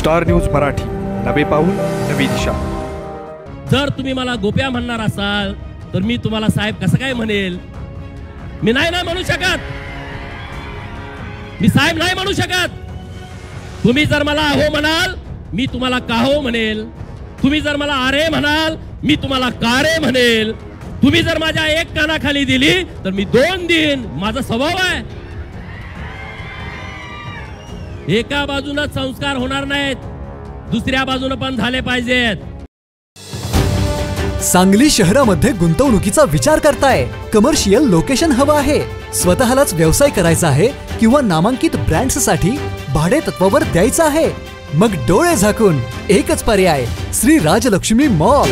Star news Marathi, नवे पाऊल नवी दिशा। जर तुम्ही मला गोप्या म्हणणार असाल तर मी तुम्हाला साहेब कसं काय म्हणेल? मी नाही म्हणू शकत, मी साहेब नाही म्हणू शकत। तुम्ही जर मला हो म्हणाल मी तुम्हाला काहो म्हणेल, तुम्ही जर मला अरे म्हणाल मी तुम्हाला कारे म्हणेल, तुम्ही जर माझ्या एक कानाखाली दिली तर मी दोन देईन, माझा स्वभाव आहे। एका बाजूने संस्कार होणार नाहीत, दुसऱ्या बाजूने पण झाले पाहिजेत। सांगली शहरामध्ये गुंतवणुकीचा विचार करताय? कमर्शियल लोकेशन हवं आहे, स्वतःलाच व्यवसाय करायचा आहे किंवा नामांकित ब्रँड्ससाठी भाडे तत्वावर द्यायचं आहे? मग डोळे झाकून एकच पर्याय, श्री राजलक्ष्मी मॉल।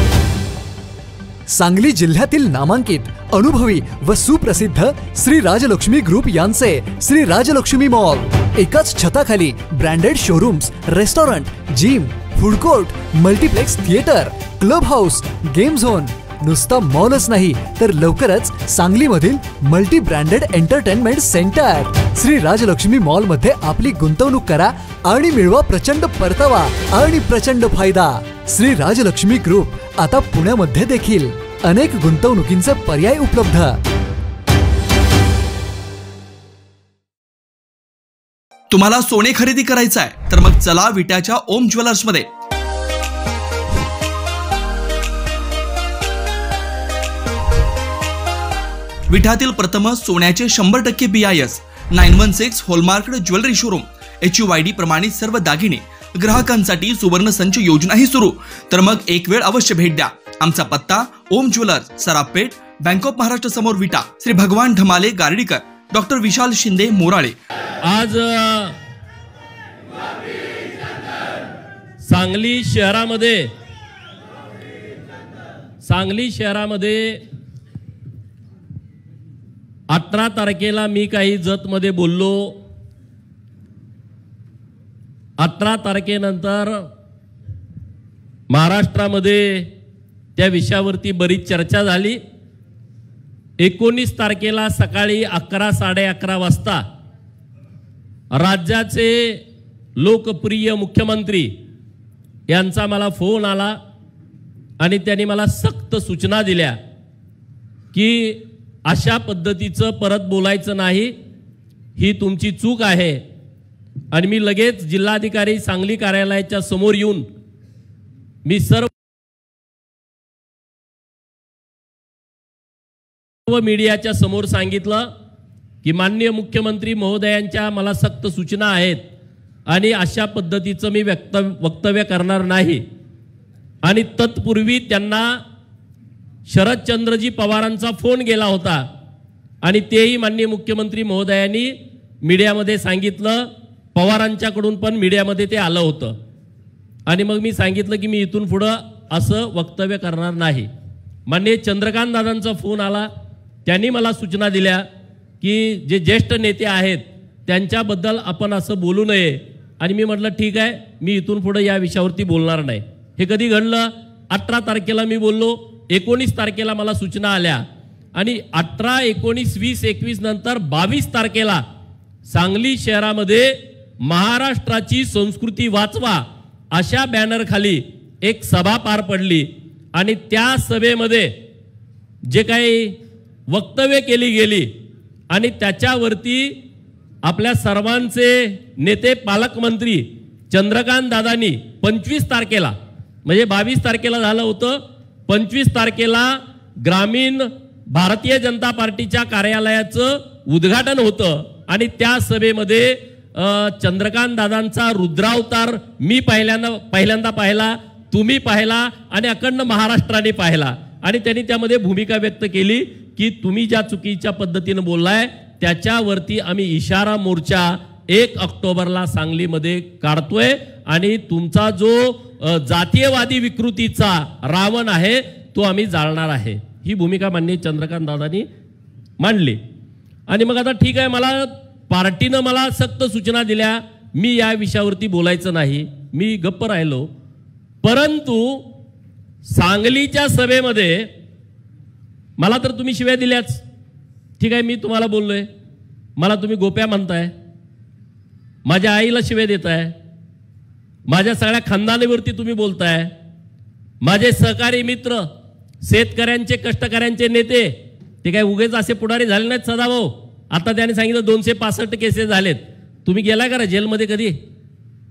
सांगली जिल्ह्यातील नामांकित, अनुभवी व सुप्रसिद्ध श्री राजलक्ष्मी ग्रुप यांचे श्री राजलक्ष्मी मॉल एकाच छताखाली branded showrooms, restaurant, gym, food court, multiplex theatre, club house, game zone. नुसता मॉलच नाही तर लवकरच सांगलीमधील multi branded entertainment centre. Shri Rajlakshmi mall मध्ये आपली गुंतवणूक करा आणि मिळवा प्रचंड परतावा आणि प्रचंड फायदा। श्री राजलक्ष्मी ग्रुप आता पुण्यामध्ये देखील अनेक गुंतवणुकींचे पर्याय उपलब्ध। तुम्हाला सोने खरेदी करायचं आहे तर मग चला विट्याच्या ओम ज्वेलर्स मध्ये। विट्यातील प्रथम सोन्याचे 100% BIS 916 हॉलमार्क्ड ज्वेलरी शोरूम, HUID प्रमाणित सर्व दागिने, ग्राहकांसाठी सुवर्ण संच योजनाही सुरू। तर मग एक वेळ अवश्य भेट द्या। आमचा पत्ता ओम ज्वेलर्स, सराफपेठ, बँक ऑफ महाराष्ट्र समोर विटा, श्री भगवान ढमाले गार्डीकर, डॉक्टर विशाल शिंदे मोराळे। आज सांगली शहरामध्ये 18 तारखेला मी काही जतमध्ये बोललो। 18 तारखेनंतर महाराष्ट्रामध्ये त्या विषयावरती बरीच चर्चा झाली। 19 तारखेला सकाळी 11 साडे11 वाजता राज्याचे लोकप्रिय मुख्यमंत्री यांचा मला फोन आला आणि त्यांनी मला सक्त सूचना दिल्या की अशा पद्धतीचं परत बोलायचं नाही, ही तुमची चूक आहे। आणि मी लगेच जिल्हाधिकारी सांगली कार्यालयाच्या समोर येऊन मी सर्व मीडियाच्या समोर सांगितलं की माननीय मुख्यमंत्री महोदयांच्या मला सक्त सूचना आहेत आणि अशा पद्धतीचं मी वक्तव्य करणार नाही। आणि तत्पूर्वी त्यांना शरदचंद्रजी पवारांचा फोन गेला होता आणि तेही माननीय मुख्यमंत्री महोदयांनी मीडियामध्ये सांगितलं, पवारांच्याकडून पण मीडियामध्ये ते आलं होतं। आणि मग मी सांगितलं की मी इथून पुढे असं वक्तव्य करणार नाही। माननीय चंद्रकांत दादांचा फोन आला, त्यांनी मला सूचना दिल्या की जे ज्येष्ठ नेते आहेत त्यांच्याबद्दल आपण असं बोलू नये। आणि मी म्हटलं ठीक आहे, मी इथून पुढे या विषयावरती बोलणार नाही। हे कधी घडलं? 18 तारखेला मी बोललो, 19 तारखेला मला सूचना आल्या आणि 18, 19, 20, 21 नंतर 22 तारखेला सांगली शहरामध्ये महाराष्ट्राची संस्कृती वाचवा अशा बॅनर खाली एक सभा पार पडली। आणि त्या सभेमध्ये जे काही वक्तव्य केली गेली आणि त्याच्यावरती आपल्या सर्वांचे नेते पालकमंत्री चंद्रकांत दादांनी 25 तारखेला, म्हणजे 22 तारखेला झालं होतं, 25 तारखेला ग्रामीण भारतीय जनता पार्टीच्या कार्यालयाचं उद्घाटन होतं आणि त्या सभेमध्ये चंद्रकांत दादांचा रुद्रावतार मी पहिल्यांदा पाहिला, तुम्ही पाहिला आणि अखंड महाराष्ट्राने पाहिला। आणि त्यांनी त्यामध्ये भूमिका व्यक्त केली की तुम्ही ज्या चुकीच्या पद्धतीने बोललाय त्याच्यावरती आम्ही इशारा मोर्चा 1 ऑक्टोबरला सांगलीमध्ये काढतोय आणि तुमचा जो जातीयवादी विकृतीचा रावण आहे तो आम्ही जाळणार आहे। ही भूमिका माननीय चंद्रकांत दादांनी मांडली। आणि मग आता ठीक आहे, मला पार्टीनं मला सक्त सूचना दिल्या, मी या विषयावरती बोलायचं नाही, मी गप्प राहिलो। परंतु सांगलीच्या सभेमध्ये मला तर तुम्ही शिव्या दिल्याच, ठीक आहे, मी तुम्हाला बोललोय, मला तुम्ही गोप्या म्हणताय, माझ्या आईला शिव्या देताय, माझ्या सगळ्या खानदानीवरती तुम्ही बोलताय. माझे सहकारी मित्र, शेतकऱ्यांचे, कष्टकऱ्यांचे नेते, ते काय उगेच असे पुढारी झाले नाहीत सदाभाऊ. आता त्याने सांगितलं 265 केसेस झालेत. तुम्ही गेलाय का जेलमध्ये कधी?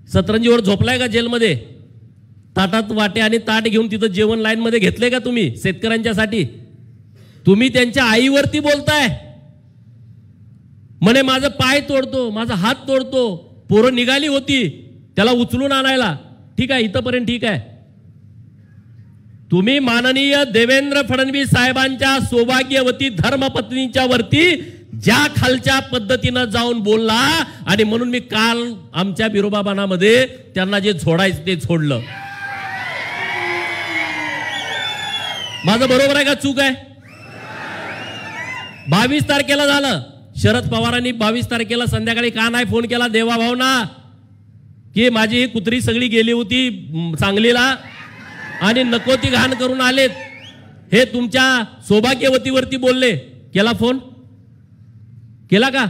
सतरंजीवर झोपलाय का जेलमध्ये? ताटात वाटे आणि ताट घेऊन तिथं जेवण लाईनमध्ये घेतलंय का तुम्ही शेतकऱ्यांच्यासाठी? तुम्ही त्यांच्या आईवरती बोलताय. म्हणे माझं पाय तोडतो, माझा हात तोडतो. पोरं निघाली होती त्याला उचलून आणायला. ठीक आहे, इथंपर्यंत ठीक आहे. तुम्ही माननीय देवेंद्र फडणवीस साहेबांच्या सौभाग्यवती धर्मपत्नीच्या वरती ज्या खालच्या पद्धतीनं जाऊन बोलला, आणि म्हणून मी काल आमच्या बिरोबाबानामध्ये त्यांना जे सोडायचं ते सोडलं. माझं बरोबर आहे का चूक आहे? 22 तारखेला झालं. शरद पवारांनी 22 तारखेला संध्याकाळी का नाही फोन केला देवाभाऊना की माझी ही कुत्री सगळी गेली होती सांगलीला आणि नको ती घाण करून आलेत, हे तुमच्या सौभाग्यवतीवरती बोलले. केला फोन? केला का?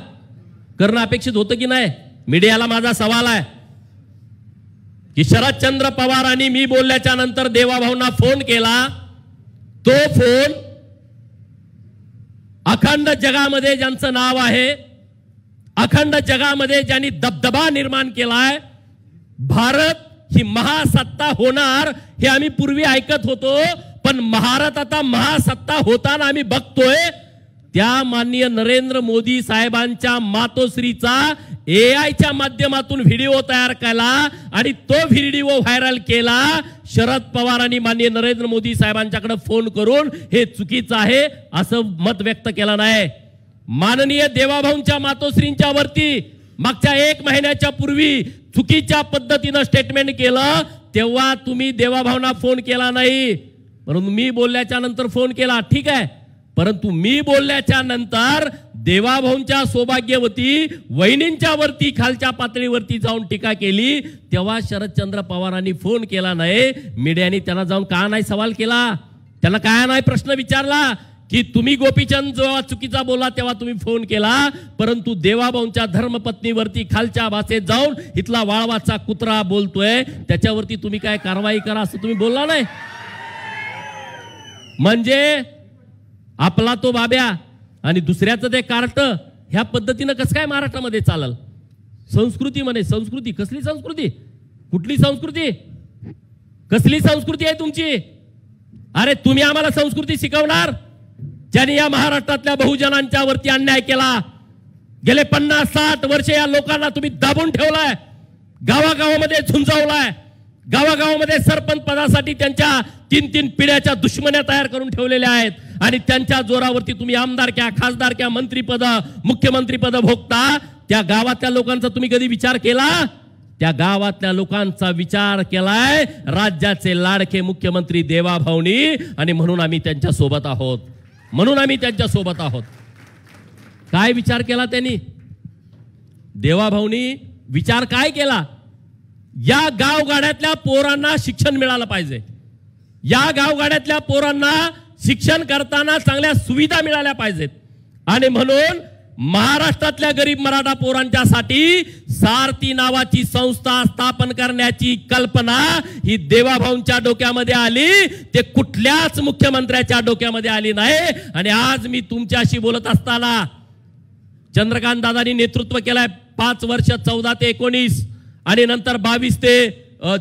करणं अपेक्षित होतं की नाही? मीडियाला माझा सवाल आहे की शरदचंद्र पवारांनी मी बोलल्याच्या नंतर देवाभाऊंना फोन केला. तो फोन अखंड जगामध्ये ज्यांचं नाव आहे, अखंड जगामध्ये ज्यांनी दबदबा निर्माण केलाय, भारत ही महासत्ता होणार हे आम्ही पूर्वी ऐकत होतो, पण भारत आता महासत्ता होताना आम्ही बघतोय. त्या माननीय नरेंद्र मोदी साहेबांच्या मातोश्रीचा AI माध्यमातून व्हिडिओ तयार केला आणि तो व्हिडिओ व्हायरल केला. शरद पवारांनी माननीय नरेंद्र मोदी साहेबांच्याकडे फोन करून हे चुकीचं आहे असं मत व्यक्त केलं नाही. माननीय देवाभाऊंच्या मातोश्रींच्या वरती मागच्या 1 महिन्याच्या पूर्वी चुकीच्या पद्धतीनं स्टेटमेंट केलं, तेव्हा तुम्ही देवाभाऊंना फोन केला नाही, परंतु मी बोलल्याच्या नंतर फोन केला. ठीक आहे, परंतु मी बोलल्याच्या नंतर देवाभाऊंच्या सौभाग्यवती वहिनींच्या वरती खालच्या पातळीवरती जाऊन टीका केली, तेव्हा शरदचंद्र पवारांनी फोन केला नाही. मीडियाने त्यांना जाऊन का नाही सवाल केला? त्यांना काय नाही प्रश्न विचारला की तुम्ही गोपीचंद जेव्हा चुकीचा बोला तेव्हा तुम्ही फोन केला, परंतु देवाभाऊंच्या धर्मपत्नीवरती खालच्या भाषेत जाऊन इथला वाळवाचा कुत्रा बोलतोय त्याच्यावरती तुम्ही काय कारवाई करा असं तुम्ही बोलला नाही. म्हणजे आपला तो बाब्या आणि दुसऱ्याचं ते कार्ट, ह्या पद्धतीनं कसं काय महाराष्ट्रामध्ये चालल? संस्कृती म्हणे, संस्कृती कसली संस्कृती? कुठली संस्कृती? कसली संस्कृती आहे तुमची? अरे तुम्ही आम्हाला संस्कृती शिकवणार ज्यांनी या महाराष्ट्रातल्या बहुजनांच्या वरती अन्याय केला. गेले 50-60 वर्ष या लोकांना तुम्ही दाबून ठेवलाय, गावागावामध्ये झुंजवलाय, गावागावामध्ये सरपंच पदासाठी त्यांच्या 3-3 पिढ्याच्या दुश्मन्या तयार करून ठेवलेल्या आहेत आणि त्यांच्या जोरावरती तुम्ही आमदारक्या, खासदारक्या, मंत्रीपद, मुख्यमंत्रीपद भोगता. त्या गावातल्या लोकांचा तुम्ही कधी विचार केला? त्या गावातल्या लोकांचा विचार केलाय राज्याचे लाडके मुख्यमंत्री देवाभाऊनी, आणि म्हणून आम्ही त्यांच्या सोबत आहोत, म्हणून आम्ही त्यांच्या सोबत आहोत. काय विचार केला त्यांनी? देवाभाऊनी विचार काय केला? या गावगाड्यातल्या पोरांना शिक्षण मिळालं पाहिजे, या गावगाड्यातल्या पोरांना शिक्षण करताना चांगल्या सुविधा मिळाल्या पाहिजेत, आणि म्हणून महाराष्ट्रातल्या गरीब मराठा पोरांच्यासाठी सारथी नावाची संस्था स्थापन करण्याची कल्पना ही देवाभाऊंच्या डोक्यामध्ये आली, ते कुठल्याच मुख्यमंत्र्याच्या डोक्यामध्ये आली नाही. आणि आज मी तुमच्याशी बोलत असताना चंद्रकांत दादांनी नेतृत्व केलंय 5 वर्ष 14 ते 19 आणि नंतर 22 ते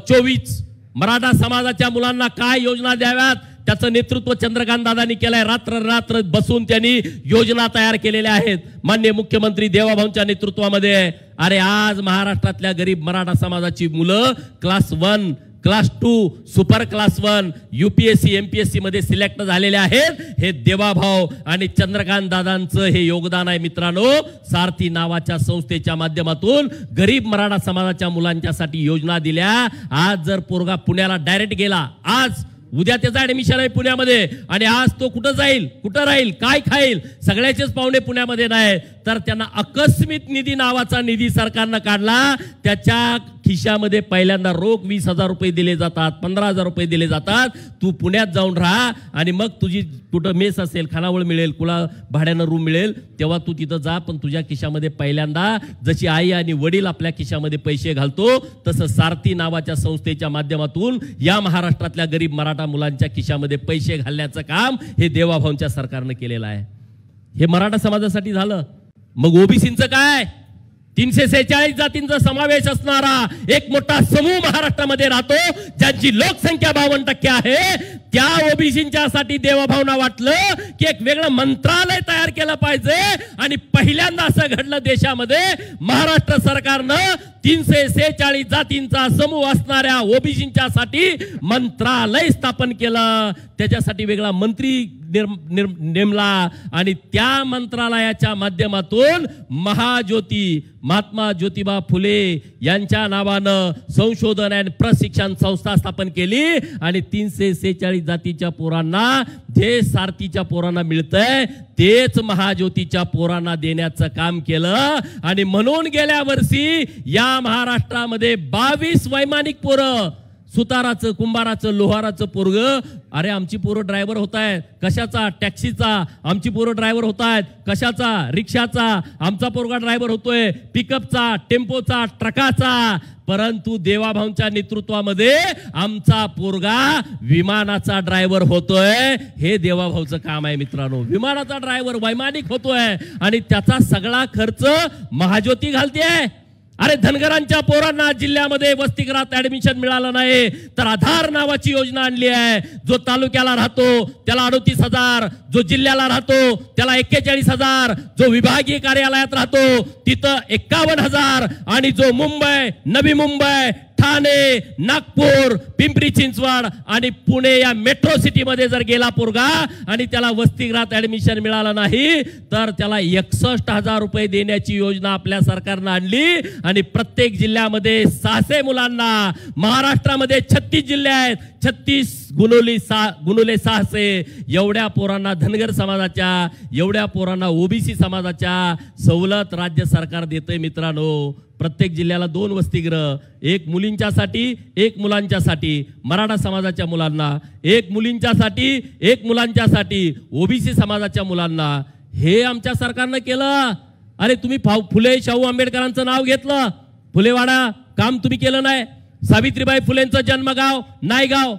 24 मराठा समाजाच्या मुलांना काय योजना द्याव्यात त्याचं नेतृत्व चंद्रकांत दादांनी केलंय. रात्र बसून त्यांनी योजना तयार केलेल्या आहेत माननीय मुख्यमंत्री देवाभाऊंच्या नेतृत्वामध्ये. अरे आज महाराष्ट्रातल्या गरीब मराठा समाजाची मुलं class 1, class 2, super class 1 UPSC MPSC मध्ये सिलेक्ट झालेले आहेत. हे देवाभाऊ आणि चंद्रकांत दादांचं हे योगदान आहे मित्रांनो. सारथी नावाच्या संस्थेच्या माध्यमातून गरीब मराठा समाजाच्या मुलांच्यासाठी योजना दिल्या. आज जर पोरगा पुण्याला डायरेक्ट गेला, आज उद्या त्याचा ऍडमिशन आहे पुण्यामध्ये, आणि आज तो कुठं जाईल, कुठं राहील, काय खाईल, सगळ्याचेच पाहुणे पुण्यामध्ये नाही, तर त्यांना आकस्मिक निधी नावाचा निधी सरकारनं काढला. त्याच्या खिशामध्ये पहिल्यांदा रोख 20,000 रुपये दिले जातात, 15,000 रुपये दिले जातात. तू पुण्यात जाऊन राहा आणि मग तुझी कुठं मेस असेल, खानावळ मिळेल, कुला भाड्यानं रूम मिळेल, तेव्हा तू तिथं जा. पण तुझ्या खिशामध्ये पहिल्यांदा जशी आई आणि वडील आपल्या खिशामध्ये पैसे घालतो, तसं सारथी नावाच्या संस्थेच्या माध्यमातून या महाराष्ट्रातल्या गरीब मराठा मुलांच्या खिशामध्ये पैसे घालण्याचं काम हे देवाभाऊंच्या सरकारनं केलेलं आहे. हे मराठा समाजासाठी झालं. मग ओबीसींचं काय? 346 जातींचा समावेश असणारा एक मोठा समूह महाराष्ट्रामध्ये राहतो, ज्यांची लोकसंख्या 52% आहे. त्या ओबीसींच्या साठी देवाभाऊंना वाटलं की एक वेगळं मंत्रालय तयार केलं पाहिजे आणि पहिल्यांदा असं घडलं देशामध्ये. महाराष्ट्र सरकारनं 346 जातींचा समूह असणाऱ्या ओबीसींच्या साठी मंत्रालय स्थापन केलं. त्याच्यासाठी वेगळा मंत्री नेमला आणि त्या मंत्रालयाच्या माध्यमातून महाज्योती महात्मा ज्योतिबा फुले यांच्या नावानं संशोधन आणि प्रशिक्षण संस्था स्थापन केली आणि 346 जातीच्या पोरांना जे सारथीच्या पोरांना मिळतंय तेच महाज्योतीच्या पोरांना देण्याचं काम केलं. आणि म्हणून गेल्या वर्षी या महाराष्ट्रामध्ये 22 वैमानिक पोरं, सुताराचं, कुंभाराचं, लोहाराचं पोरग, अरे आमची पोरं ड्रायव्हर होत आहेत कशाचा? टॅक्सीचा. आमची पोरं ड्रायव्हर होत आहेत कशाचा? रिक्षाचा. आमचा पोरगा ड्रायव्हर होतोय पिकअपचा, टेम्पोचा, ट्रकाचा. परंतु देवाभाऊंच्या नेतृत्वामध्ये आमचा पोरगा विमानाचा ड्रायव्हर होतोय. हे देवाभाऊचं काम आहे मित्रांनो. विमानाचा ड्रायव्हर वैमानिक होतोय आणि त्याचा सगळा खर्च महाज्योती घालतेय. अरे धनगरांच्या पोरांना जिल्ह्यामध्ये वसतिगृहात ऍडमिशन मिळालं नाही तर आधार नावाची योजना आणली आहे. जो तालुक्याला राहतो त्याला 38,000, जो जिल्ह्याला राहतो त्याला 41,000, जो विभागीय कार्यालयात राहतो तिथं 51,000 आणि जो मुंबई, नवी मुंबई, ठाणे, नागपूर, पिंपरी चिंचवड आणि पुणे या मेट्रो सिटी मध्ये जर गेला पोरगा आणि त्याला वसतिगृहात ऍडमिशन मिळालं नाही तर त्याला 61,000 रुपये देण्याची योजना आपल्या सरकारनं आणली. आणि प्रत्येक जिल्ह्यामध्ये 600 मुलांना, महाराष्ट्रामध्ये 36 जिल्हे आहेत, 36 गुणुले 600 एवढ्या पोरांना धनगर समाजाच्या, एवढ्या पोरांना ओबीसी समाजाच्या सवलत राज्य सरकार देतंय मित्रांनो. प्रत्येक जिल्ह्याला 2 वसतिगृह, एक मुलींच्यासाठी, एक मुलांच्यासाठी. मराठा समाजाच्या मुलांना 1 मुलींच्यासाठी, 1 मुलांच्यासाठी. ओबीसी समाजाच्या मुलांना. हे आमच्या सरकारनं केलं. अरे तुम्ही फुले शाहू आंबेडकरांचं नाव घेतलं, फुलेवाडा काम तुम्ही केलं नाही. सावित्रीबाई फुलेंचं जन्मगाव नायगाव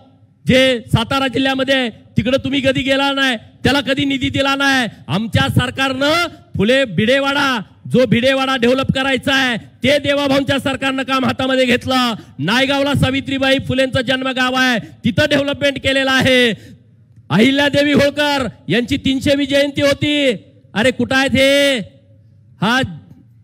जे सातारा जिल्ह्यामध्ये, तिकडे तुम्ही कधी गेला नाही, त्याला कधी निधी दिला नाही. आमच्या सरकारनं फुले भिडेवाडा, जो भिडेवाडा डेव्हलप करायचा आहे ते देवाभाऊंच्या सरकारनं काम हातामध्ये घेतलं. नायगावला सावित्रीबाई फुलेंचं जन्मगाव आहे, तिथं डेव्हलपमेंट केलेलं आहे. अहिल्यादेवी होळकर यांची 300वी जयंती होती. अरे कुठं आहेत हे? हा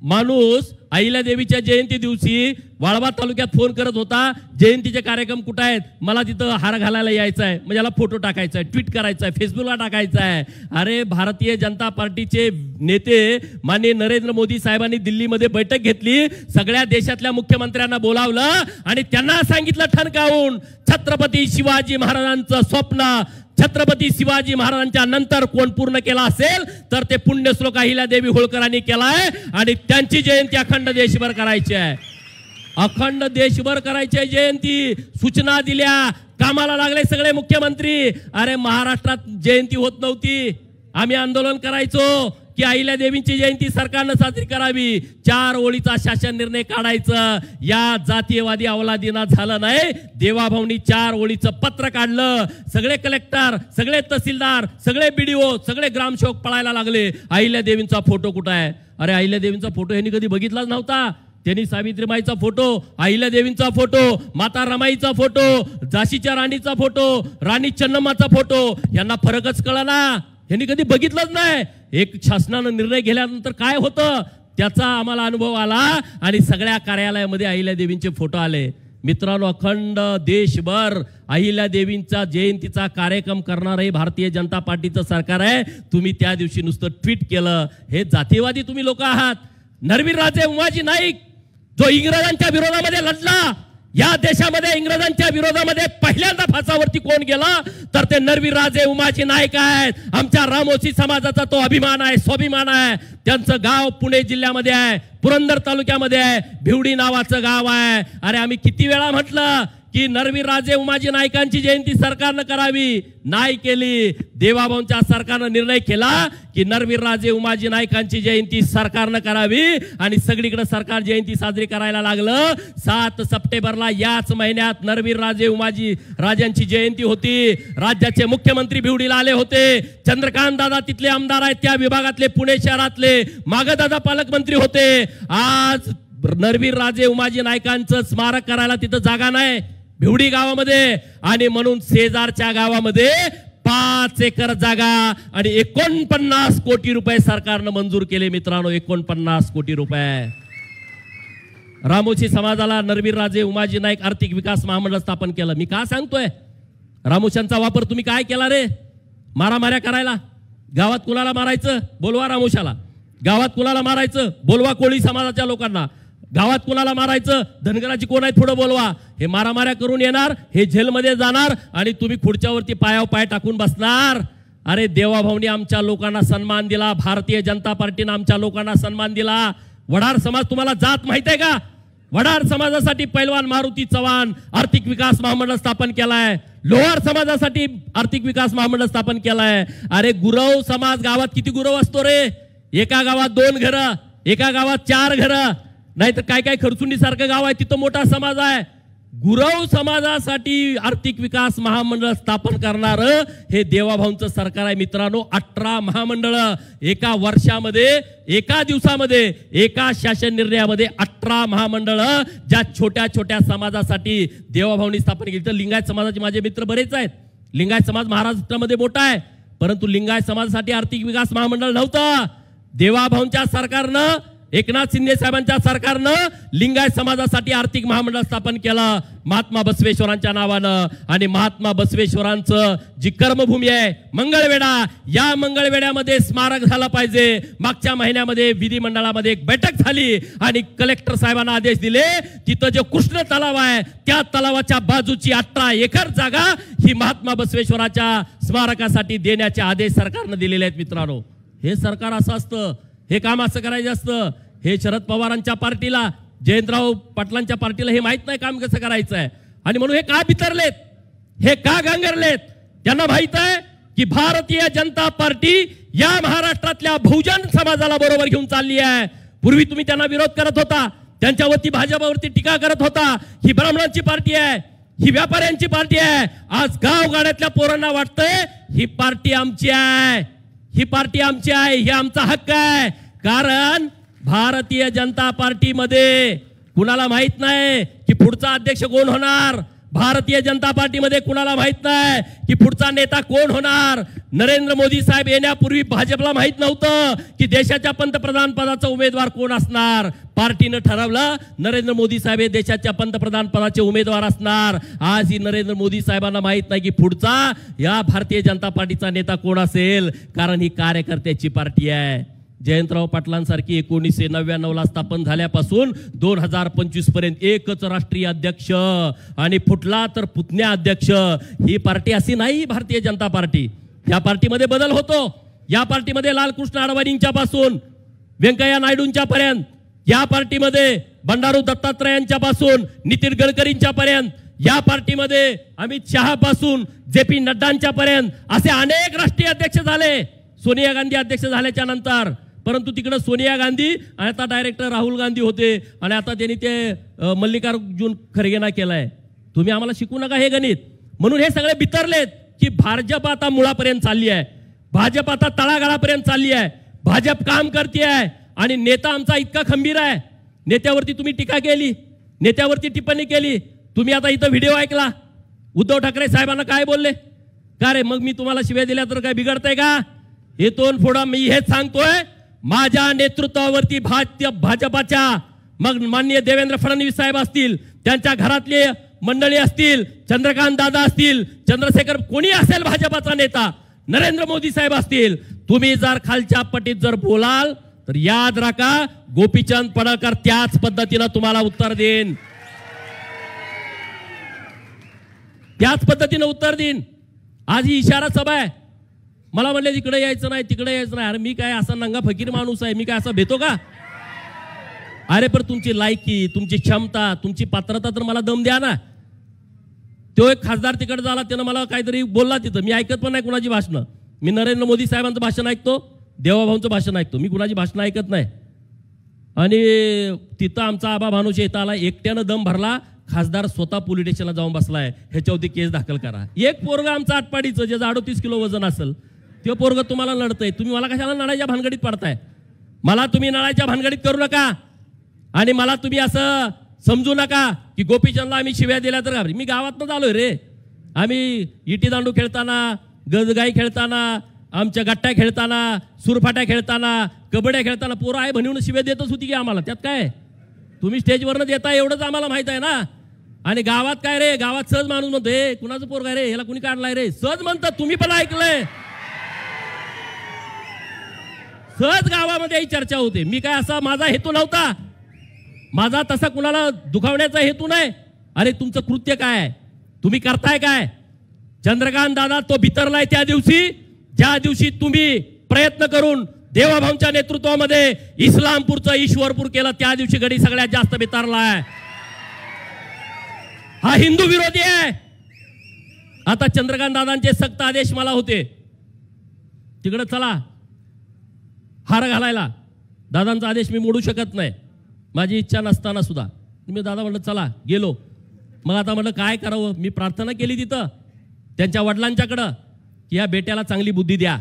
माणूस अहिल्यादेवीच्या जयंती दिवशी वाळवा तालुक्यात फोन करत होता, जयंतीचे कार्यक्रम कुठे आहेत, मला तिथं हार घालायला यायचं आहे, म्हणजे याला फोटो टाकायचा आहे, ट्विट करायचा आहे, फेसबुकला टाकायचा आहे. अरे भारतीय जनता पार्टीचे नेते माननीय नरेंद्र मोदी साहेबांनी दिल्लीमध्ये बैठक घेतली, सगळ्या देशातल्या मुख्यमंत्र्यांना बोलावलं आणि त्यांना सांगितलं ठणकावून, छत्रपती शिवाजी महाराजांचं स्वप्न छत्रपती शिवाजी महाराजांच्या नंतर कोण पूर्ण केला असेल तर ते पुण्यश्लोक अहिल्यादेवी होळकरांनी केलाय आणि त्यांची जयंती अखंड देशभर करायची आहे. अखंड देशभर करायची आहे जयंती. सूचना दिल्या, कामाला लागले सगळे मुख्यमंत्री. अरे महाराष्ट्रात जयंती होत नव्हती, आम्ही आंदोलन करायचो की अहिल्यादेवींची जयंती सरकारनं साजरी करावी. 4 ओळीचा शासन निर्णय काढायचं, या जातीयवादी अवलादीना झालं नाही. देवाभाऊंनी 4 ओळीचं पत्र काढलं. सगळे कलेक्टर, सगळे तहसीलदार, सगळे बीडीओ, सगळे ग्रामसेवक पळायला लागले. अहिल्यादेवींचा फोटो कुठं आहे? अरे अहिल्यादेवींचा फोटो यांनी कधी बघितलाच नव्हता. त्यांनी सावित्रीबाईचा फोटो, अहिल्यादेवींचा फोटो, माता रमाईचा फोटो, झाशीच्या राणीचा फोटो, राणी चन्नम्माचा फोटो, यांना फरकच कळना. यांनी कधी बघितलंच नाही. एक शासनानं निर्णय घेतल्यानंतर काय होतं त्याचा आम्हाला अनुभव आला आणि सगळ्या कार्यालयामध्ये अहिल्यादेवींचे फोटो आले. मित्रांनो, अखंड देशभर अहिल्यादेवींचा जयंतीचा कार्यक्रम करणारही भारतीय जनता पार्टीचं सरकार आहे. तुम्ही त्या दिवशी नुसतं ट्विट केलं, हे जातीवादी तुम्ही लोक आहात. नरवीर राजे उमाजी नाईक जो इंग्रजांच्या विरोधामध्ये लढला, या देशामध्ये इंग्रजांच्या विरोधामध्ये पहिल्यांदा फासावरती कोण गेला तर ते नरवीर राजे उमाजी नाईक आहेत। आमच्या रामोशी समाजाचा तो अभिमान आहे, स्वाभिमान आहे। त्यांचं गाव पुणे जिल्ह्यामध्ये आहे, पुरंदर तालुक्यामध्ये आहे, भिवडी नावाचं गाव आहे। अरे आम्ही किती वेळा म्हटलं की नरवीर राजे उमाजी नाईकांची जयंती सरकारनं करावी, नाही केली। देवाभाऊंच्या सरकारनं निर्णय केला की नरवीर राजे उमाजी नाईकांची जयंती सरकारनं करावी आणि सगळीकडे सरकार जयंती साजरी करायला लागलं। 7 सप्टेंबरला याच महिन्यात नरवीर राजे उमाजी राजांची जयंती होती। राज्याचे मुख्यमंत्री भिवडीला आले होते, चंद्रकांत दादा तिथले आमदार आहेत त्या विभागातले, पुणे शहरातले, मागे दादा पालकमंत्री होते। आज नरवीर राजे उमाजी नाईकांचं स्मारक करायला तिथं जागा नाही भिवडी गावामध्ये, आणि म्हणून शेजारच्या गावामध्ये 5 एकर जागा आणि 49 कोटी रुपये सरकारनं मंजूर केले। मित्रांनो 49 कोटी रुपये रामोशी समाजाला नरवीर राजे उमाजी नाईक आर्थिक विकास महामंडळ स्थापन केलं। मी का सांगतोय, रामोशांचा वापर तुम्ही काय केला रे? मारामाऱ्या करायला। गावात कुणाला मारायचं बोलवा रामोशाला, गावात कुणाला मारायचं बोलवा कोळी समाजाच्या लोकांना, गावात कुणाला मारायचं धनगराची कोण आहे थोडं बोलवा। हे मारामाऱ्या करून येणार, हे जेलमध्ये जाणार आणि तुम्ही खुर्च्यावरती पायावर पाय टाकून बसणार। अरे देवाभाऊनी आमच्या लोकांना सन्मान दिला, भारतीय जनता पार्टीने आमच्या लोकांना सन्मान दिला। वडार समाज तुम्हाला जात माहित आहे का? वडार समाजासाठी पैलवान मारुती चव्हाण आर्थिक विकास महामंडळ स्थापन केलाय, लोहार समाजासाठी आर्थिक विकास महामंडळ स्थापन केलाय। अरे गुरव समाज गावात किती गुरव असतो रे? एका गावात 2 घरं, एका गावात 4 घरं, नाहीतर काय काय खरचुंडी सारखं गाव आहे तिथं मोठा समाज आहे। गुरव समाजासाठी आर्थिक विकास महामंडळ स्थापन करणार हे देवाभाऊंचं सरकार आहे। मित्रांनो 18 महामंडळ एका वर्षामध्ये, एका दिवसामध्ये, एका शासन निर्णयामध्ये 18 महामंडळ ज्या छोट्या छोट्या समाजासाठी देवाभाऊंनी स्थापन केली। तर लिंगायत समाजाचे माझे मित्र बरेच आहेत, लिंगायत समाज महाराष्ट्रामध्ये मोठा आहे, परंतु लिंगायत समाजासाठी आर्थिक विकास महामंडळ नव्हतं। देवाभाऊंच्या सरकारनं, एकनाथ शिंदे साहेबांच्या सरकारनं लिंगायत समाजासाठी आर्थिक महामंडळ स्थापन केलं महात्मा बसवेश्वरांच्या नावानं। आणि महात्मा बसवेश्वरांचं जी कर्मभूमी आहे मंगळवेढा, या मंगळवेढ्यामध्ये स्मारक झालं पाहिजे। मागच्या महिन्यामध्ये विधिमंडळामध्ये एक बैठक झाली आणि कलेक्टर साहेबांना आदेश दिले, तिथं जो कृष्ण तलाव आहे त्या तलावाच्या बाजूची 18 एकर जागा ही महात्मा बसवेश्वराच्या स्मारकासाठी देण्याचे आदेश सरकारनं दिलेले आहेत। मित्रांनो हे सरकार असं असतं, हे काम असं करायचं असतं। हे शरद पवारांच्या पार्टीला, जयंतराव पाटलांच्या पार्टीला हे माहित नाही काम कसं करायचं आहे, आणि म्हणून हे का बितरलेत, हे का गांगरलेत? त्यांना माहित आहे की भारतीय जनता पार्टी या महाराष्ट्रातल्या बहुजन समाजाला बरोबर घेऊन चालली आहे। पूर्वी तुम्ही त्यांना विरोध करत होता, त्यांच्यावरती भाजपावरती टीका करत होता, ही ब्राह्मणांची पार्टी आहे, ही व्यापाऱ्यांची पार्टी आहे। आज गावगाड्यातल्या पोरांना वाटतंय ही पार्टी आमची आहे, ही पार्टी आमची आहे, हे आमचा हक्क आहे। कारण भारतीय जनता पार्टीमध्ये कुणाला माहित नाही की पुढचा अध्यक्ष कोण होणार, भारतीय जनता पार्टीमध्ये कुणाला माहित नाही की पुढचा नेता कोण होणार। नरेंद्र मोदी साहेब येण्यापूर्वी भाजपला माहित नव्हतं की देशाच्या पंतप्रधान पदाचा उमेदवार कोण असणार। पार्टीनं ठरवलं नरेंद्र मोदी साहेब हे देशाच्या पंतप्रधान पदाचे उमेदवार असणार। आज ही नरेंद्र मोदी साहेबांना माहित नाही की पुढचा या भारतीय जनता पार्टीचा नेता कोण असेल, कारण ही कार्यकर्त्याची पार्टी आहे। जयंतराव पाटलांसारखी 1999ला स्थापन झाल्यापासून 2025 पर्यंत एकच राष्ट्रीय अध्यक्ष आणि फुटला तर पुतण्या अध्यक्ष। ही पार्टी अशी नाही भारतीय जनता पार्टी। या पार्टीमध्ये बदल होतो, या पार्टीमध्ये लालकृष्ण अडवाणींच्या पासून व्यंकय्या नायडूंच्या पर्यंत, या पार्टीमध्ये बंडारू दत्तात्रयांच्या पासून नितीन गडकरींच्या पर्यंत, या पार्टीमध्ये अमित शहा पासून JP नड्डांच्या पर्यंत असे अनेक राष्ट्रीय अध्यक्ष झाले। सोनिया गांधी अध्यक्ष झाल्याच्या नंतर, परंतु तिकडे सोनिया गांधी आणि आता डायरेक्टर राहुल गांधी होते आणि आता त्यांनी ते मल्लिकार्जुन खरगेंना केलाय। तुम्ही आम्हाला शिकू नका हे गणित। म्हणून हे सगळे बितरलेत की भाजप आता मुळापर्यंत चालली आहे, भाजप आता तळागाळापर्यंत चालली आहे, भाजप काम करते आहे आणि नेता आमचा इतका खंबीर आहे। नेत्यावरती तुम्ही टीका केली, नेत्यावरती टिप्पणी केली, तुम्ही आता इथं व्हिडिओ ऐकला, उद्धव ठाकरे साहेबांना काय बोलले का रे? मग मी तुम्हाला शिव्या दिल्या तर काय बिघडतंय का? हेतून पुढे मी हेच सांगतोय, माझ्या नेतृत्वावरती भाजपाच्या, मग माननीय देवेंद्र फडणवीस साहेब असतील, त्यांच्या घरातले मंडळी असतील, चंद्रकांत दादा असतील, चंद्रशेखर कोणी असेल भाजपाचा नेता, नरेंद्र मोदी साहेब असतील, तुम्ही जर खालच्या पटीत जर बोलाल तर याद राखा गोपीचंद पडळकर त्याच पद्धतीने तुम्हाला उत्तर देईन। त्याच पद्धतीने उत्तर देईन. आज ही इशारा सभा आहे. मला म्हणले तिकडे यायचं नाही, तिकडे यायचं नाही. अरे मी काय असा नंगा फकीर माणूस आहे, मी काय असा भेटतो का? अरे पण तुमची लायकी, तुमची क्षमता, तुमची पात्रता तर मला दम द्या ना. तो एक खासदार तिकडे झाला, त्यानं मला काहीतरी बोलला तिथं. मी ऐकत पण नाही कुणाची भाषणं. मी नरेंद्र मोदी साहेबांचं भाषण ऐकतो, देवाभाऊंचं भाषण ऐकतो, मी कुणाची भाषणं ऐकत नाही. आणि तिथं आमचा आबा भानुशे इथं आला, एकट्यानं दम भरला. खासदार स्वतः पोलीस स्टेशनला जाऊन बसलाय, ह्याच्यावरती केस दाखल करा. एक पोरगा आमचं आटपाडीचं, ज्याचं 38 किलो वजन असेल, ते पोरगं तुम्हाला लढतंय. तुम्ही मला कशाला नळाच्या भानगडीत पडताय? मला तुम्ही नळाच्या भानगडीत करू नका. आणि मला तुम्ही असं समजू नका की गोपीचंदला आम्ही शिव्या दिल्या तर घाबरी. मी गावातनंच आलोय रे. आम्ही इटी दांडू खेळताना, गजगाई खेळताना, आमच्या गट्ट्या खेळताना, सुरफाट्या खेळताना, कबड्या खेळताना पोरं आहे म्हणून शिव्या देतच होती की आम्हाला. त्यात काय, तुम्ही स्टेजवरनं देताय एवढंच आम्हाला माहित आहे ना. आणि गावात काय रे, गावात सहज माणूस म्हणतो, हे कुणाचं पोरगा रे, ह्याला कुणी काढलाय रे, सहज म्हणतात. तुम्ही पण ऐकलंय, सहज गावामध्ये ही चर्चा होते. मी काय असा माझा हेतू नव्हता, माझा तसा कुणाला दुखावण्याचा हेतू नाही. अरे तुमचं कृत्य काय आहे, तुम्ही करताय काय? चंद्रकांत दादा तो भितरलाय त्या दिवशी, ज्या दिवशी तुम्ही प्रयत्न करून देवाभाऊंच्या नेतृत्वामध्ये इस्लामपूरचं ईश्वरपूर केलं, त्या दिवशी गडी सगळ्यात जास्त भितरलाय. हा हिंदू विरोधी आहे. आता चंद्रकांत दादांचे सक्त आदेश मला होते, तिकडे चला हार घालायला. दादांचा आदेश मी मोडू शकत नाही, माझी इच्छा नसताना सुद्धा. मी दादा म्हणलं चला, गेलो. मग आता म्हणलं काय करावं, मी प्रार्थना केली तिथं त्यांच्या वडिलांच्याकडं की या बेट्याला चांगली बुद्धी द्या,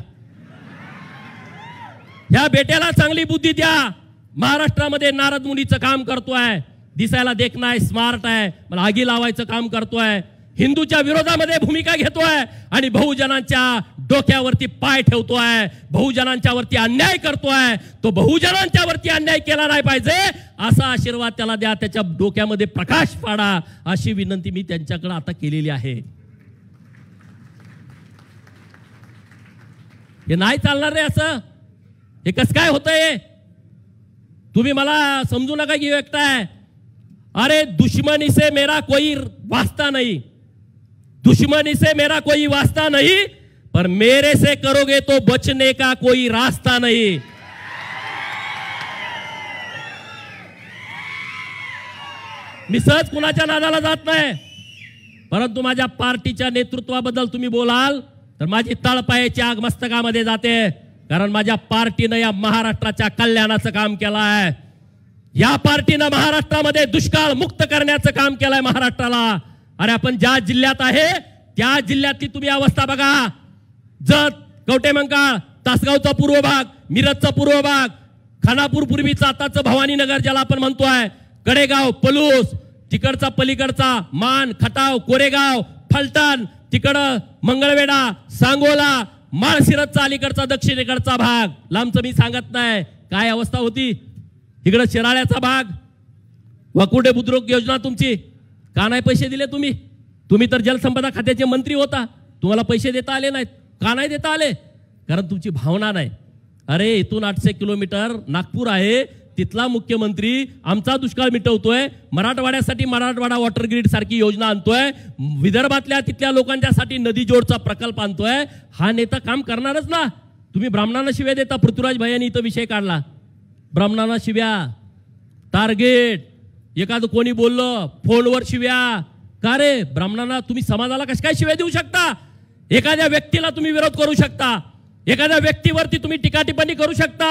ह्या बेट्याला चांगली बुद्धी द्या. महाराष्ट्रामध्ये नारद मुनीचं काम करतोय, दिसायला देखणं आहे, स्मार्ट आहे, मला आगी लावायचं काम करतोय, हिंदूच्या विरोधामध्ये भूमिका घेतोय आणि बहुजनांच्या डोक्यावरती पाय ठेवतोय, बहुजनांच्या वरती अन्याय करतोय. तो बहुजनांच्या वरती अन्याय केला नाही पाहिजे असा आशीर्वाद त्याला द्या, त्याच्या डोक्यामध्ये प्रकाश पाडा, अशी विनंती मी त्यांच्याकडे आता केलेली आहे. हे नाही चालणार रे असं. हे कसं काय होतंय? तुम्ही मला समजू नका की व्यक्त आहे. अरे दुश्मनी से मेरा कोई वास्ता नहीं, दुश्मनी से मेरा कोई वास्ता नहीं, पर मेरे से करोगे तो बचने का कोई रास्ता नहीं. मी सहज कुणाच्या नादाला जात नाही, परंतु माझ्या पार्टीच्या नेतृत्वाबद्दल तुम्ही बोलाल तर माझी तळपायाची आग मस्तकामध्ये जाते. कारण माझ्या पार्टीनं या महाराष्ट्राच्या कल्याणाचं काम केलं आहे. या पार्टीनं महाराष्ट्रामध्ये दुष्काळ मुक्त करण्याचं काम केलंय महाराष्ट्राला. अरे आपण ज्या जिल्ह्यात आहे त्या जिल्ह्यातली तुम्ही अवस्था बघा. जत, कवटेमंकाळ, तासगावचा पूर्व भाग, मिरजचा पूर्व भाग, खानापूर पूर्वीचा आताचं भवानीनगर ज्याला आपण म्हणतोय, कडेगाव, पलूस, तिकडचा पलीकडचा मान, खटाव, कोरेगाव, फलटण, तिकडं मंगळवेढा, सांगोला, माळशिरसचा अलीकडचा दक्षिणेकडचा भाग, लांबचं मी सांगत नाही काय अवस्था होती. इकडं शिराळ्याचा भाग, वकुडे बुद्रुक योजना तुमची का नाही पैसे दिले तुम्ही? तुम्ही तर जलसंपदा खात्याचे मंत्री होता, तुम्हाला पैसे देता आले नाहीत. का नाही देता आले? कारण तुमची भावना नाही. अरे इथून 800 किलोमीटर नागपूर आहे, तिथला मुख्यमंत्री आमचा दुष्काळ मिटवतोय, मराठवाड्यासाठी मराठवाडा वॉटर ग्रीड सारखी योजना आणतोय, विदर्भातल्या तिथल्या लोकांच्यासाठी नदी जोडचा प्रकल्प आणतोय. हा नेता काम करणारच ना. तुम्ही ब्राह्मणांना शिव्या देता. पृथ्वीराज भैयांनी इथं विषय काढला, ब्राह्मणांना शिव्या, टार्गेट, एखादं कोणी बोललं फोनवर शिव्या. का रे ब्राह्मणांना तुम्ही समाजाला कशा काय शिव्या देऊ शकता? एखाद्या व्यक्तीला तुम्ही विरोध करू शकता, एखाद्या व्यक्तीवरती तुम्ही टीका टिप्पणी करू शकता,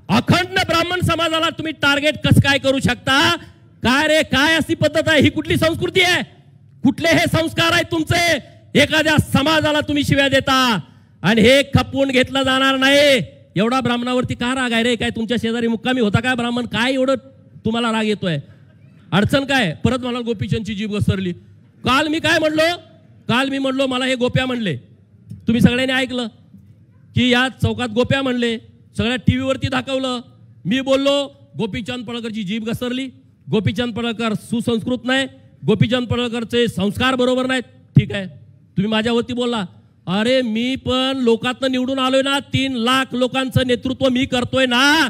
अखंड ब्राह्मण समाजाला तुम्ही टार्गेट कसं काय करू शकता? काय रे, काय अशी पद्धत आहे? ही कुठली संस्कृती आहे? कुठले हे संस्कार आहेत तुमचे? एखाद्या समाजाला तुम्ही शिव्या देता आणि हे खपवून घेतलं जाणार नाही. एवढा ब्राह्मणावरती का राग आहे रे? काय तुमच्या शेजारी मुक्कामी होता काय ब्राह्मण? काय एवढं तुम्हाला राग येतोय? अडचण काय? परत मला गोपीचंदची जीभ घसरली. काल मी काय म्हणलो? काल मी म्हणलो मला हे गोप्या म्हणले, तुम्ही सगळ्यांनी ऐकलं की या चौकात गोप्या म्हणले, सगळ्या टीव्हीवरती दाखवलं. मी बोललो गोपीचंद पडळकरची जीभ घसरली, गोपीचंद पडळकर सुसंस्कृत नाही, गोपीचंद पडळकरचे संस्कार बरोबर नाहीत. ठीक आहे, तुम्ही माझ्यावरती बोलला. अरे मी पण लोकांतनं निवडून आलोय ना, 3 लाख लोकांचं नेतृत्व मी करतोय ना.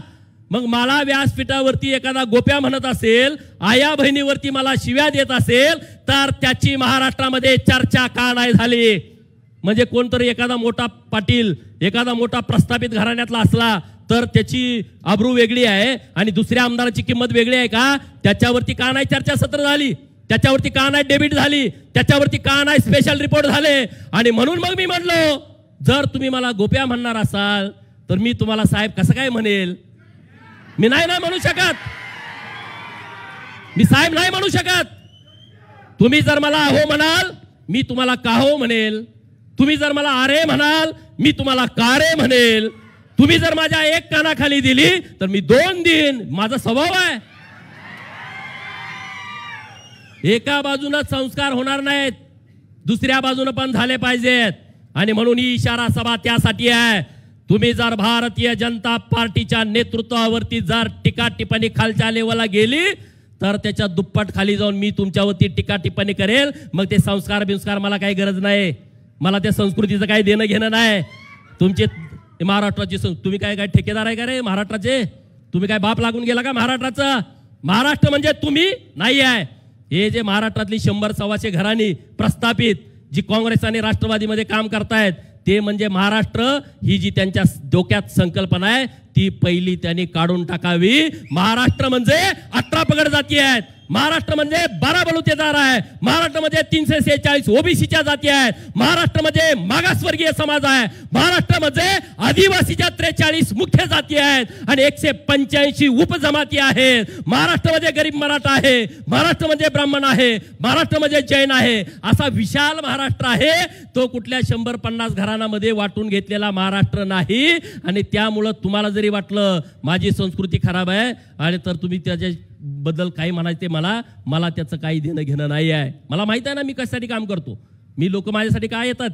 मग मला व्यासपीठावरती एखादा गोप्या म्हणत असेल, आया बहिणीवरती मला शिव्या देत असेल, तर त्याची महाराष्ट्रामध्ये चर्चा का नाही झाली? म्हणजे कोणतरी एखादा मोठा पाटील, एखादा मोठा प्रस्थापित घराण्यातला असला तर त्याची आबरू वेगळी आहे आणि दुसऱ्या आमदाराची किंमत वेगळी आहे का? त्याच्यावरती का नाही चर्चासत्र झाली? त्याच्यावरती का नाही डेबिट झाली? त्याच्यावरती का नाही स्पेशल रिपोर्ट झाले? आणि म्हणून मग मी म्हणलो, जर तुम्ही मला गोप्या म्हणणार असाल तर मी तुम्हाला साहेब कसं काय म्हणेल? मी नाही ना म्हणू शकत, मी साहेब नाही म्हणू शकत. तुम्ही जर मला अहो म्हणाल मी तुम्हाला काहो म्हणेल. तुम्ही जर मला आरे म्हणाल मी तुम्हाला कारे म्हणेल. तुम्ही जर माझ्या एक कानाखाली दिली तर मी दोन देईन. माझा स्वभाव आहे. एका बाजूने संस्कार होणार नाहीत, दुसऱ्या बाजूने पण झाले पाहिजेत. आणि म्हणून ही इशारा सभा त्यासाठी आहे. तुम्ही जर भारतीय जनता पार्टीच्या नेतृत्वावरती जर टीका टिप्पणी खालच्या लेवलला गेली तर त्याच्या दुप्पट खाली जाऊन मी तुमच्यावरती टीका टिप्पणी करेल. मग ते संस्कार बिंस्कार मला काही गरज नाही. मला त्या संस्कृतीचं काही देणं घेणं नाही. तुमचे महाराष्ट्राची तुम्ही काय ठेकेदार आहे का रे महाराष्ट्राचे? तुम्ही काय बाप लागून गेला का महाराष्ट्राचं? महाराष्ट्र म्हणजे तुम्ही नाही आहे. हे जे महाराष्ट्रातली 100-125 घराणी प्रस्थापित जी काँग्रेस आणि राष्ट्रवादीमध्ये काम करतायत ते म्हणजे महाराष्ट्र ही जी त्यांच्या डोक्यात संकल्पना आहे ती पहिली त्यांनी काढून टाकावी. महाराष्ट्र म्हणजे 18 पगड जाती आहेत. महाराष्ट्र म्हणजे 12 बलुतेदार आहे. महाराष्ट्र म्हणजे 346 ओबीसीच्या जाती आहेत. महाराष्ट्र म्हणजे मागासवर्गीय समाज आहे. महाराष्ट्र म्हणजे आदिवासीच्या 43 मुख्य जाती आहेत आणि 185 उपजमाती आहेत. महाराष्ट्र म्हणजे गरीब मराठा आहे. महाराष्ट्र म्हणजे ब्राह्मण आहे. महाराष्ट्र म्हणजे जैन आहे. असा विशाल महाराष्ट्र आहे. तो कुठल्या 100-50 घराण्यामध्ये वाटून घेतलेला महाराष्ट्र नाही. आणि त्यामुळं तुम्हाला जरी वाटलं माझी संस्कृती खराब आहे आणि तर तुम्ही त्याच्या बद्दल काही म्हणायचे मला त्याचं काही देणं घेणं नाही आहे. मला माहित आहे ना मी कशासाठी काम करतो. मी लोक माझ्यासाठी काय येतात?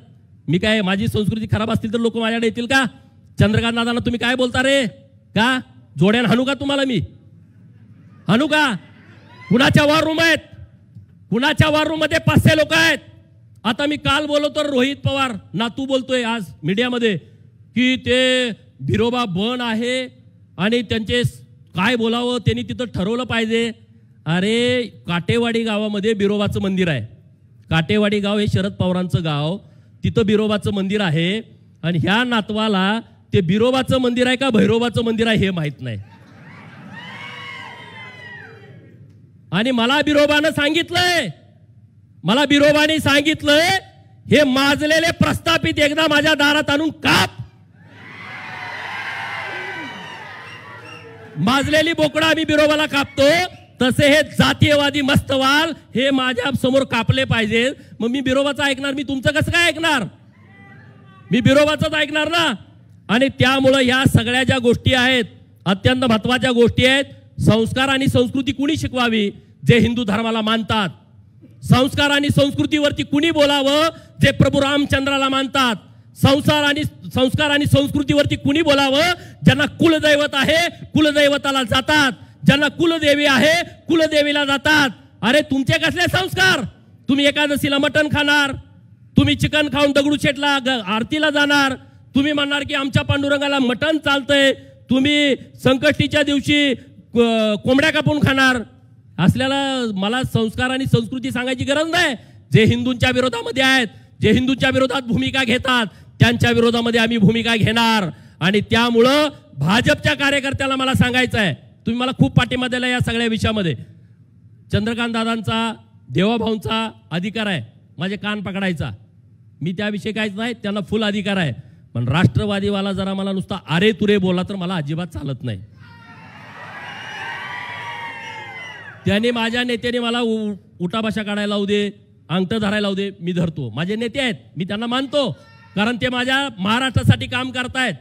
मी काय माझी संस्कृती खराब असतील तर लोक माझ्याकडे येतील का? चंद्रकांत दादांना तुम्ही काय बोलता रे? का जोड्यान हाणू का तुम्हाला? मी हाणू का? कुणाच्या वॉर रूम आहेत? कुणाच्या वॉर रूम मध्ये 500 लोक आहेत. आता मी काल बोलतो रोहित पवार नातू बोलतोय आज मीडियामध्ये की ते बिरोबा बन आहे आणि त्यांचे काय बोलावं त्यांनी तिथं ठरवलं पाहिजे. अरे काटेवाडी गावामध्ये बिरोबाचं मंदिर आहे. काटेवाडी गाव हे शरद पवारांचं गाव. तिथं बिरोबाचं मंदिर आहे आणि ह्या नातवाला ते बिरोबाचं मंदिर आहे का भैरोबाचं मंदिर आहे हे माहित नाही. आणि मला बिरोबानं सांगितलंय, मला बिरोबाने सांगितलंय हे माजलेले प्रस्थापित एकदा माझ्या दारात आणून काप. माजलेली बोकडा आम्ही बिरोबाला कापतो तसे हे जातीयवादी मस्तवाल हे माझ्या समोर कापले पाहिजे. मग मी बिरोबाचं ऐकणार? मी तुमचं कसं काय ऐकणार? मी बिरोबाचंच ऐकणार ना. आणि त्यामुळं ह्या सगळ्या ज्या गोष्टी आहेत अत्यंत महत्वाच्या गोष्टी आहेत. संस्कार आणि संस्कृती कुणी शिकवावी? जे हिंदू धर्माला मानतात. संस्कार आणि संस्कृतीवरती कुणी बोलावं? जे प्रभू रामचंद्राला मानतात. संस्कार आणि संस्कृतीवरती कुणी बोलावं? ज्यांना कुलदैवत आहे कुलदैवताला जातात. ज्यांना कुलदेवी आहे कुलदेवीला जातात. अरे तुमचे कसले संस्कार? तुम्ही एकादशीला मटण खाणार, तुम्ही चिकन खाऊन दगडूशेठला आरतीला जाणार, तुम्ही म्हणणार की आमच्या पांडुरंगाला मटण चालतंय, तुम्ही संकष्टीच्या दिवशी कोंबड्या कापून खाणार. असल्याला मला संस्कार आणि संस्कृती सांगायची गरज नाही. जे हिंदूंच्या विरोधामध्ये आहेत, जे हिंदूंच्या विरोधात भूमिका घेतात त्यांच्या विरोधामध्ये आम्ही भूमिका घेणार. आणि त्यामुळं भाजपच्या कार्यकर्त्याला मला सांगायचं आहे, तुम्ही मला खूप पाठिंबा दिला या सगळ्या विषयामध्ये. चंद्रकांत दादांचा देवाभाऊंचा अधिकार आहे माझे कान पकडायचा. मी त्याविषयी काहीच नाही, त्यांना फुल अधिकार आहे. पण राष्ट्रवादीवाला जरा मला नुसता अरे तुरे बोलला तर मला अजिबात चालत नाही. त्यांनी माझ्या नेत्याने मला उठाभाषा काढायला लावू दे, अंगठं धरायला लावू दे, मी धरतो. माझे नेते आहेत, मी त्यांना मानतो कारण ते माझ्या महाराष्ट्रासाठी काम करतायत,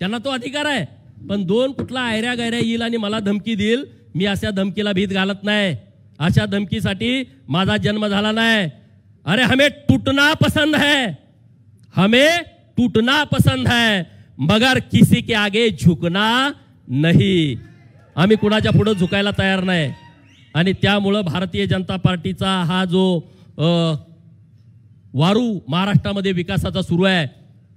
त्यांना तो अधिकार आहे. पण दोन कुठला आयऱ्या गायऱ्या येईल आणि मला धमकी देईल, मी अशा धमकीला भीत घालत नाही. अशा धमकीसाठी माझा जन्म झाला नाही. अरे हमें टूटना पसंद है, हमें टूटना पसंद है, मगर किसी के आगे झुकना नहीं. आम्ही कुणाच्या पुढे झुकायला तयार नाही. आणि त्यामुळं भारतीय जनता पार्टीचा हा जो वारू महाराष्ट्रामध्ये विकासाचा सुरू आहे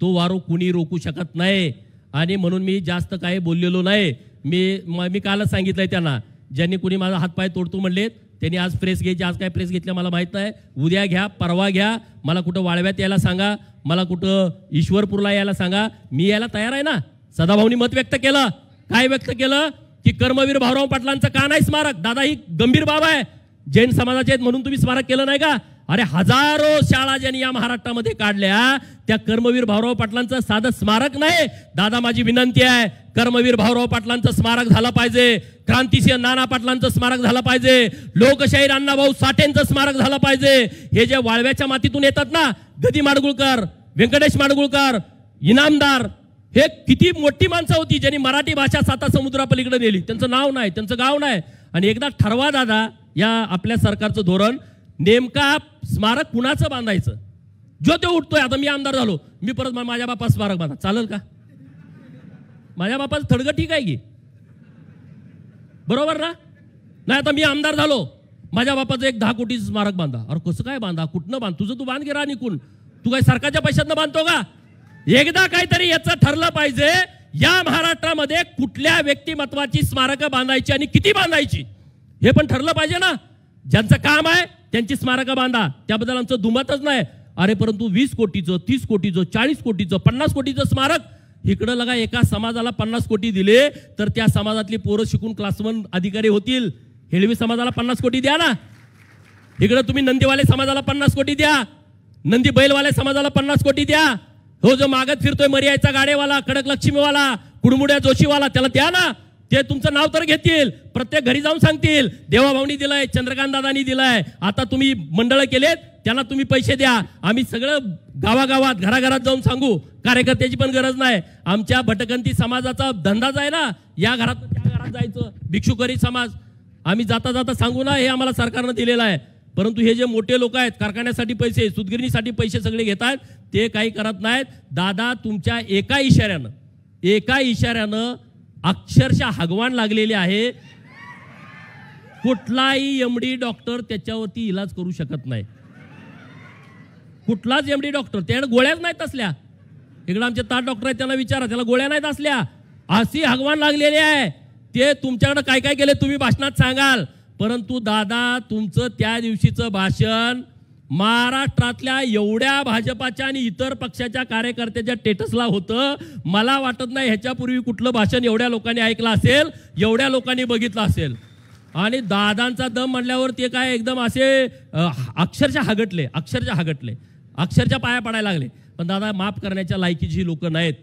तो वारू कुणी रोखू शकत नाही. आणि म्हणून मी जास्त काही बोललेलो नाही. मी कालच सांगितलंय त्यांना, ज्यांनी कुणी माझा हातपाय तोडतो म्हणले त्यांनी आज प्रेस घ्यायची. आज काय प्रेस घेतल्या मला माहित नाही. उद्या घ्या, परवा घ्या. मला कुठं वाळव्यात यायला सांगा, मला कुठं ईश्वरपूरला यायला सांगा, मी यायला तयार आहे ना. सदाभाऊनी मत व्यक्त केलं. काय व्यक्त केलं की कर्मवीर भाऊराव पाटलांचं का नाही स्मारक? दादा ही गंभीर बाब आहे. जैन समाजाचे आहेत म्हणून तुम्ही स्मारक केलं नाही का? अरे हजारो शाळा ज्यांनी या महाराष्ट्रामध्ये काढल्या त्या कर्मवीर भाऊराव पाटलांचं साधं स्मारक नाही. दादा माझी विनंती आहे, कर्मवीर भाऊराव पाटलांचं स्मारक झालं पाहिजे, क्रांतिसिंह नाना पाटलांचं स्मारक झालं पाहिजे, लोकशाहीर अण्णाभाऊ साठेंचं स्मारक झालं पाहिजे. हे जे वाळव्याच्या मातीतून येतात ना, गदी माडगुळकर, व्यंकटेश माडगुळकर, इनामदार, हे किती मोठी माणसं होती ज्यांनी मराठी भाषा साता समुद्रापलीकडे नेली. त्यांचं नाव नाही, त्यांचं गाव नाही. आणि एकदा ठरवा दादा या आपल्या सरकारचं धोरण, नेमका स्मारक कुणाचं बांधायचं. जो तो उठतोय, आता मी आमदार झालो, मी परत माझ्या बापा स्मारक बांधा, चालेल का? माझ्या बापाचं थडगं ठीक आहे की, बरोबर ना? नाही आता मी आमदार झालो, माझ्या बापाचं एक 10 कोटीचं स्मारक बांधा. अरे कसं काय बांधा, कुठनं बांध, तुझं तू बांध गिरा निकून, तू काय सरकारच्या पैशातनं बांधतो का? एकदा काहीतरी याचं ठरलं पाहिजे, या महाराष्ट्रामध्ये कुठल्या व्यक्तिमत्वाची स्मारकं बांधायची आणि किती बांधायची हे पण ठरलं पाहिजे ना. ज्यांचं काम आहे त्यांची स्मारकं बांधा, त्याबद्दल आमचं दुमतच नाही. अरे परंतु 20 कोटीचं, 30 कोटीचं, 40 कोटीचं, 50 कोटीचं स्मारक, इकडं लगा एका समाजाला 50 कोटी दिले तर त्या समाजातली पोरं शिकून क्लास 1 अधिकारी होतील. हेळवी समाजाला 50 कोटी द्या ना. इकडं तुम्ही नंदीवाले समाजाला 50 कोटी द्या, नंदी बैलवाले समाजाला 50 कोटी द्या. हो जो मागत फिरतोय मर्यायचा गाडेवाला, कडक लक्ष्मीवाला, कुडमुड्या जोशीवाला, त्याला द्या ना. ते तुमचं नाव तर घेतील, प्रत्येक घरी जाऊन सांगतील देवाभाऊनी दिलाय, चंद्रकांत दादानी दिलाय, आता तुम्ही मंडळ केलेत त्यांना तुम्ही पैसे द्या. आम्ही सगळं गावागावात घराघरात जाऊन सांगू, कार्यकर्त्याची पण गरज नाही. आमच्या भटकंती समाजाचा धंदाच आहे ना, या घरात त्या घरात जायचं, भिक्षुकरी समाज, आम्ही जाता जाता सांगू ना, हे आम्हाला सरकारनं दिलेलं आहे. परंतु हे जे मोठे लोक आहेत, कारखान्यासाठी पैसे, सुतगिरणीसाठी पैसे सगळे घेतात, ते काही करत नाहीत. दादा तुमच्या एका इशाऱ्यानं अक्षरशः हगवान लागलेले आहे. कुठलाही एमडी डॉक्टर त्याच्यावरती इलाज करू शकत नाही. कुठलाच एमडी डॉक्टर, त्याला गोळ्याच नाहीत असल्या. इकडे आमचे ताट डॉक्टर आहेत, त्यांना विचारा, त्याला गोळ्या नाहीत असल्या. अशी हगवान लागलेली आहे. ते तुमच्याकडे काय काय केले तुम्ही भाषणात सांगाल, परंतु दादा तुमचं त्या दिवशीचं भाषण महाराष्ट्रातल्या एवढ्या भाजपाच्या आणि इतर पक्षाच्या कार्यकर्त्याच्या स्टेटसला होतं. मला वाटत नाही ह्याच्यापूर्वी कुठलं भाषण एवढ्या लोकांनी ऐकलं असेल, एवढ्या लोकांनी बघितलं असेल. आणि दादांचा दम म्हणल्यावर ते काय एकदम असे अक्षरशः हगटले, अक्षरशः पाया पडायला लागले. पण दादा माफ करण्याच्या लायकीची लोक नाहीत,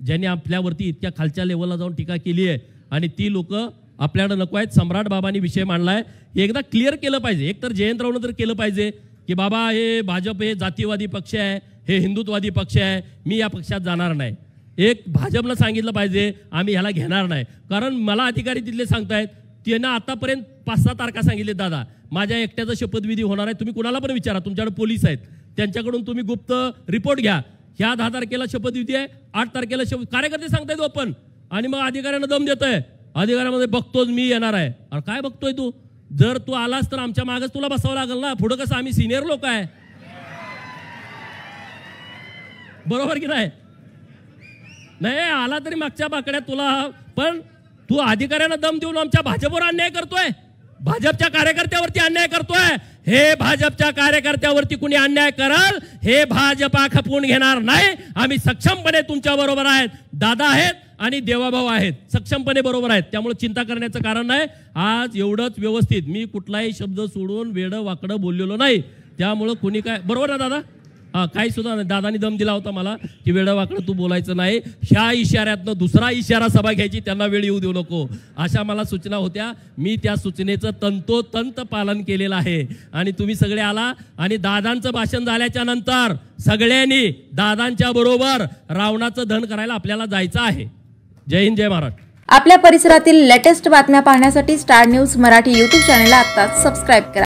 ज्यांनी आपल्यावरती इतक्या खालच्या लेवलला जाऊन टीका केली आहे. आणि ती लोक आपल्याकडे नको आहेत. सम्राट बाबांनी विषय मांडलाय, हे एकदा क्लिअर केलं पाहिजे. एक तर जयंतरावनं तर केलं पाहिजे की बाबा हे भाजप हे जातीवादी पक्ष आहे, हे हिंदुत्ववादी पक्ष आहे, मी या पक्षात जाणार नाही. एक भाजपला सांगितलं पाहिजे आम्ही ह्याला घेणार नाही. कारण मला अधिकारी तिथले सांगतायत, त्यांना आतापर्यंत 5-6 तारखा सांगितले, दादा माझ्या एकट्याचा शपथविधी होणार आहे, तुम्ही कुणाला पण विचारा, तुमच्याकडे पोलीस आहेत त्यांच्याकडून तुम्ही गुप्त रिपोर्ट घ्या. ह्या 10 तारखेला शपथविधी आहे, 8 तारखेला कार्यकर्ते सांगतायत ओपन, आणि मग अधिकाऱ्यांना दम देतोय. अधिकाऱ्यामध्ये बघतोच मी येणार आहे. अरे काय बघतोय तू? जर तू आलास तर आमच्या मागच तुला बसावं लागेल ना. पुढं कसं आम्ही सिनियर लोक आहे, बरोबर की नाही? नाही आला तरी मागच्या बाकड्यात तुला, पण तू अधिकाऱ्यांना दम देऊन आमच्या भाजपवर अन्याय करतोय, भाजपच्या कार्यकर्त्यावरती अन्याय करतोय. हे भाजपच्या कार्यकर्त्यावरती कुणी अन्याय कराल हे भाजपा खपवून घेणार नाही. आम्ही सक्षमपणे तुमच्या बरोबर आहेत. दादा आहेत आणि देवाभाऊ आहेत, सक्षमपणे बरोबर आहेत. त्यामुळे चिंता करण्याचं कारण नाही. आज एवढंच व्यवस्थित, मी कुठलाही शब्द सोडून वेडं वाकडं बोललेलो नाही. त्यामुळं कुणी काय, बरोबर ना दादा? काही सुद्धा नाही. दादानी दम दिला होता मला की वेडं वाकडं तू बोलायचं नाही. ह्या इशाऱ्यातनं दुसरा इशारा सभा घ्यायची, त्यांना वेळ येऊ देऊ नको, अशा मला सूचना होत्या. मी त्या सूचनेचं तंतोतंत पालन केलेलं आहे. आणि तुम्ही सगळे आला आणि दादांचं भाषण झाल्याच्या नंतर सगळ्यांनी दादांच्या बरोबर रावणाचं दहन करायला आपल्याला जायचं आहे. जय हिंद, जय महाराष्ट्र. आपल्या परिसरातील लेटेस्ट बातम्या पाहण्यासाठी स्टार न्यूज मराठी YouTube चॅनलला आत्ताच सबस्क्राईब करा.